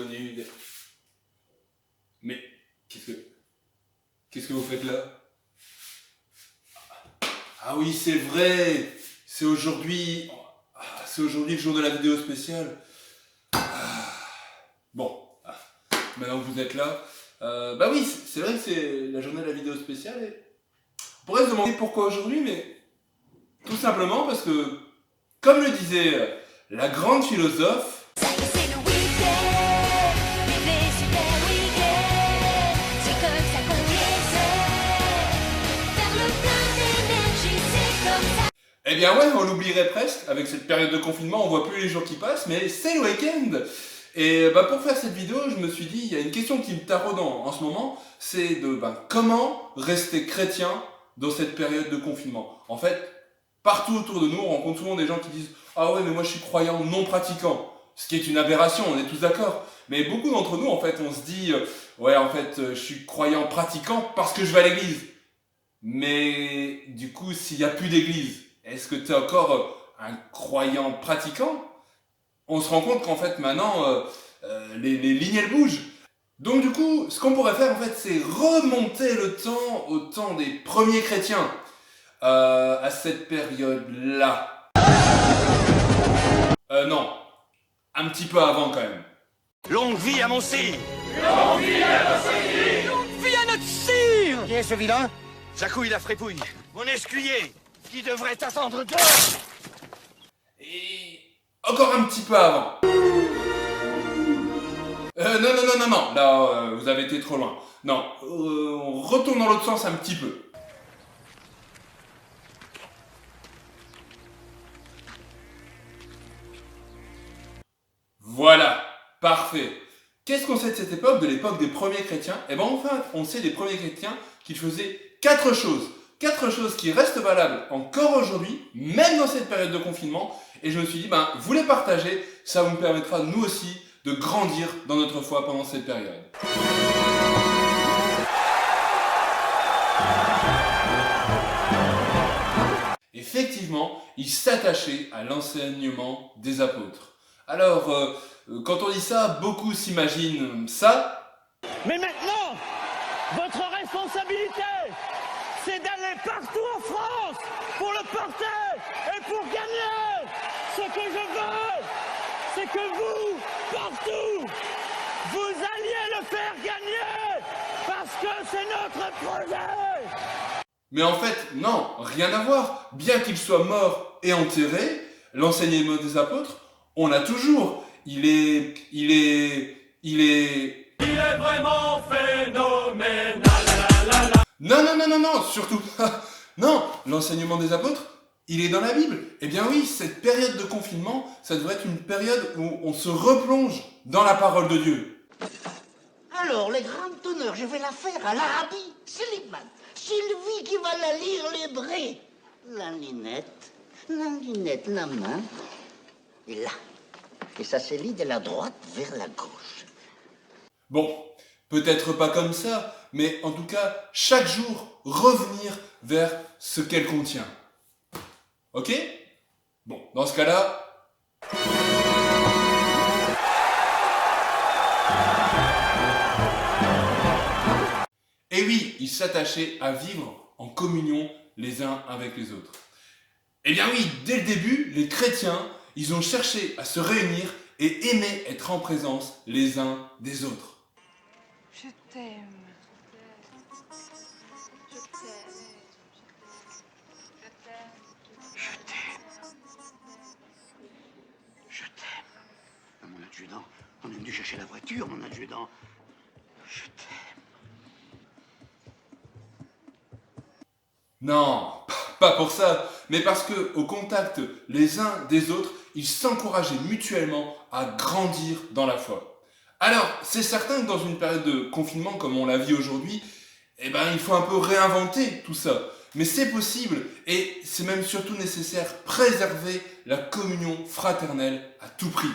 connu. Mais qu'est-ce que vous faites là? Ah oui, c'est vrai. C'est aujourd'hui le jour de la vidéo spéciale. Bon, maintenant que vous êtes là, bah oui, c'est vrai que c'est la journée de la vidéo spéciale. Et on pourrait se demander pourquoi aujourd'hui, mais tout simplement parce que, comme le disait la grande philosophe, eh bien ouais, on l'oublierait presque, avec cette période de confinement, on voit plus les jours qui passent, mais c'est le week-end. Et bah pour faire cette vidéo, je me suis dit, il y a une question qui me taraude en ce moment, c'est de comment rester chrétien dans cette période de confinement. En fait, partout autour de nous, on rencontre souvent des gens qui disent « Ah ouais, mais moi je suis croyant non pratiquant », ce qui est une aberration, on est tous d'accord. Mais beaucoup d'entre nous, en fait, on se dit « Ouais, en fait, je suis croyant pratiquant parce que je vais à l'église ». Mais du coup, s'il n'y a plus d'église, est-ce que tu es encore un croyant pratiquant? On se rend compte qu'en fait maintenant, les lignes elles bougent. Donc du coup, ce qu'on pourrait faire en fait, c'est remonter le temps au temps des premiers chrétiens, à cette période-là. Non, un petit peu avant quand même. Longue vie à mon sire! Longue vie à notre sire! Longue vie à notre sire! Qui est ce vilain? Jacouille la frépouille, mon escuyer, qui devrait attendre dehors! Et encore un petit peu avant. Non, là, vous avez été trop loin. Non, on retourne dans l'autre sens un petit peu. Voilà, parfait. Qu'est-ce qu'on sait de cette époque, de l'époque des premiers chrétiens? Eh bien, enfin, on sait des premiers chrétiens qu'ils faisaient 4 choses. 4 choses qui restent valables encore aujourd'hui, même dans cette période de confinement. Et je me suis dit, vous les partagez, ça vous permettra, nous aussi, de grandir dans notre foi pendant cette période. Effectivement, ils s'attachaient à l'enseignement des apôtres. Alors, quand on dit ça, beaucoup s'imaginent ça. Mais maintenant, votre responsabilité, c'est d'aller partout en France pour le porter et pour gagner. Ce que je veux, c'est que vous, partout, vous alliez le faire gagner parce que c'est notre projet. Mais en fait, non, rien à voir. Bien qu'il soit mort et enterré, l'enseignement des apôtres, on l'a toujours. Il est vraiment phénoménal. Non, surtout pas. Non, l'enseignement des apôtres, il est dans la Bible. Eh bien oui, cette période de confinement, ça devrait être une période où on se replonge dans la parole de Dieu. Alors, les grandes teneurs, je vais la faire à l'Arabie, Slimane. Sylvie qui va la lire l'hébreu. La lunette, la main. Et là. Et ça se lit de la droite vers la gauche. Bon, peut-être pas comme ça, mais en tout cas, chaque jour, revenir vers ce qu'elle contient. Ok? Bon, dans ce cas-là... Et oui, ils s'attachaient à vivre en communion les uns avec les autres. Eh bien oui, dès le début, les chrétiens, ils ont cherché à se réunir et aimer être en présence les uns des autres. Je t'aime. Je t'aime. Mon adjudant, on est venu chercher la voiture, mon adjudant. Je t'aime. Non, pas pour ça, mais parce que au contact les uns des autres, ils s'encourageaient mutuellement à grandir dans la foi. Alors, c'est certain que dans une période de confinement comme on la vit aujourd'hui, il faut un peu réinventer tout ça. Mais c'est possible et c'est même surtout nécessaire préserver la communion fraternelle à tout prix.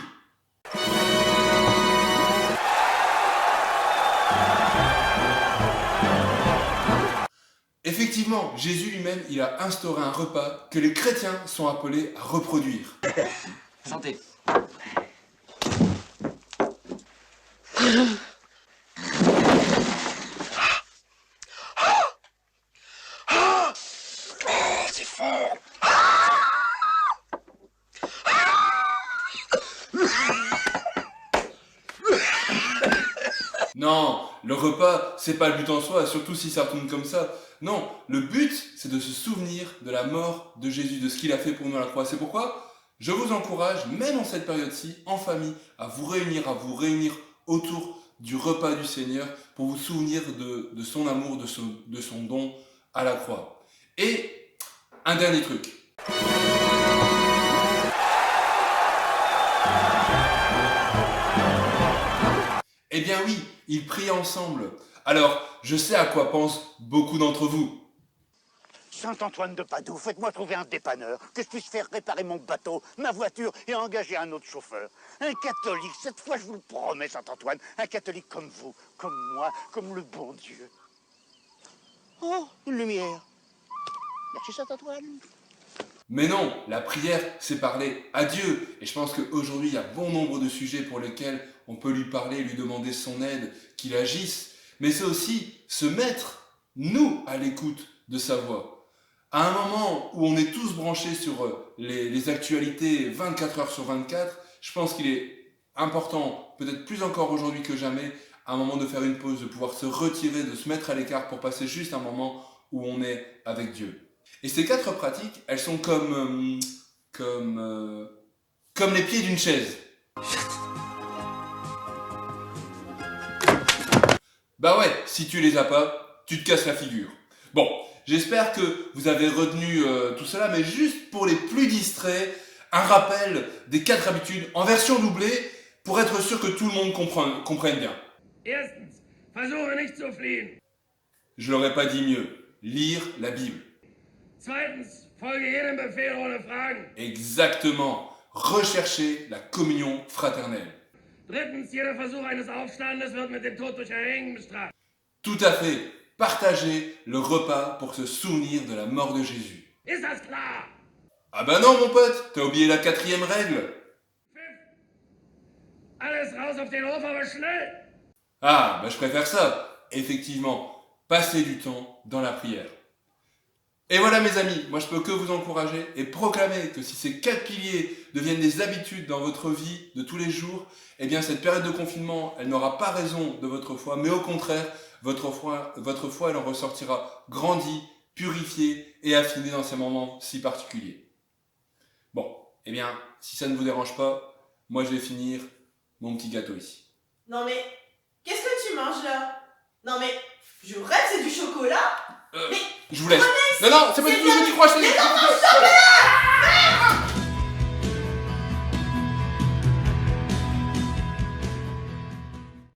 Effectivement, Jésus lui-même, il a instauré un repas que les chrétiens sont appelés à reproduire. Santé. C'est fort. Non, le repas, c'est pas le but en soi, surtout si ça retourne comme ça. Non, le but, c'est de se souvenir de la mort de Jésus, de ce qu'il a fait pour nous à la croix. C'est pourquoi je vous encourage, même en cette période-ci, en famille, à vous réunir autour du repas du Seigneur pour vous souvenir de son amour, de son don à la croix. Et un dernier truc. Eh bien oui, ils prient ensemble. Alors, je sais à quoi pensent beaucoup d'entre vous. Saint-Antoine de Padoue, faites-moi trouver un dépanneur, que je puisse faire réparer mon bateau, ma voiture et engager un autre chauffeur. Un catholique, cette fois je vous le promets, Saint-Antoine, un catholique comme vous, comme moi, comme le bon Dieu. Oh, une lumière. Merci Saint-Antoine. Mais non, la prière, c'est parler à Dieu. Et je pense qu'aujourd'hui, il y a bon nombre de sujets pour lesquels on peut lui parler, lui demander son aide, qu'il agisse. Mais c'est aussi se mettre, nous, à l'écoute de sa voix. À un moment où on est tous branchés sur les actualités 24 heures sur 24, je pense qu'il est important, peut-être plus encore aujourd'hui que jamais, à un moment de faire une pause, de pouvoir se retirer, de se mettre à l'écart pour passer juste un moment où on est avec Dieu. Et ces 4 pratiques, elles sont comme les pieds d'une chaise. Bah ouais, si tu les as pas, tu te casses la figure. Bon, j'espère que vous avez retenu tout cela, mais juste pour les plus distraits, un rappel des 4 habitudes en version doublée pour être sûr que tout le monde comprenne bien. Erstens, versuche nicht zu fliehen. Je l'aurais pas dit mieux. Lire la Bible. Zweitens, folge jedem Befehl ohne Fragen. Exactement. Rechercher la communion fraternelle. Drittens, jeder Versuch eines Aufstandes wird mit dem Tod durch Erhängen bestraft. Tout à fait. Partager le repas pour se souvenir de la mort de Jésus. Ist das klar? Ah bah non mon pote, t'as oublié la 4e règle. Alles raus auf den Hof, aber schnell! Ah, bah je préfère ça. Effectivement, passer du temps dans la prière. Et voilà mes amis, moi je peux que vous encourager et proclamer que si ces 4 piliers deviennent des habitudes dans votre vie de tous les jours, eh bien cette période de confinement, elle n'aura pas raison de votre foi, mais au contraire, votre foi elle en ressortira grandie, purifiée et affinée dans ces moments si particuliers. Bon, eh bien, si ça ne vous dérange pas, moi je vais finir mon petit gâteau ici. Non mais, qu'est-ce que tu manges là? Non mais, je rêve, c'est du chocolat? Mais Je vous laisse. prenez, Non, c'est pas du tout ce que tu crois, je te dis. mais non, non,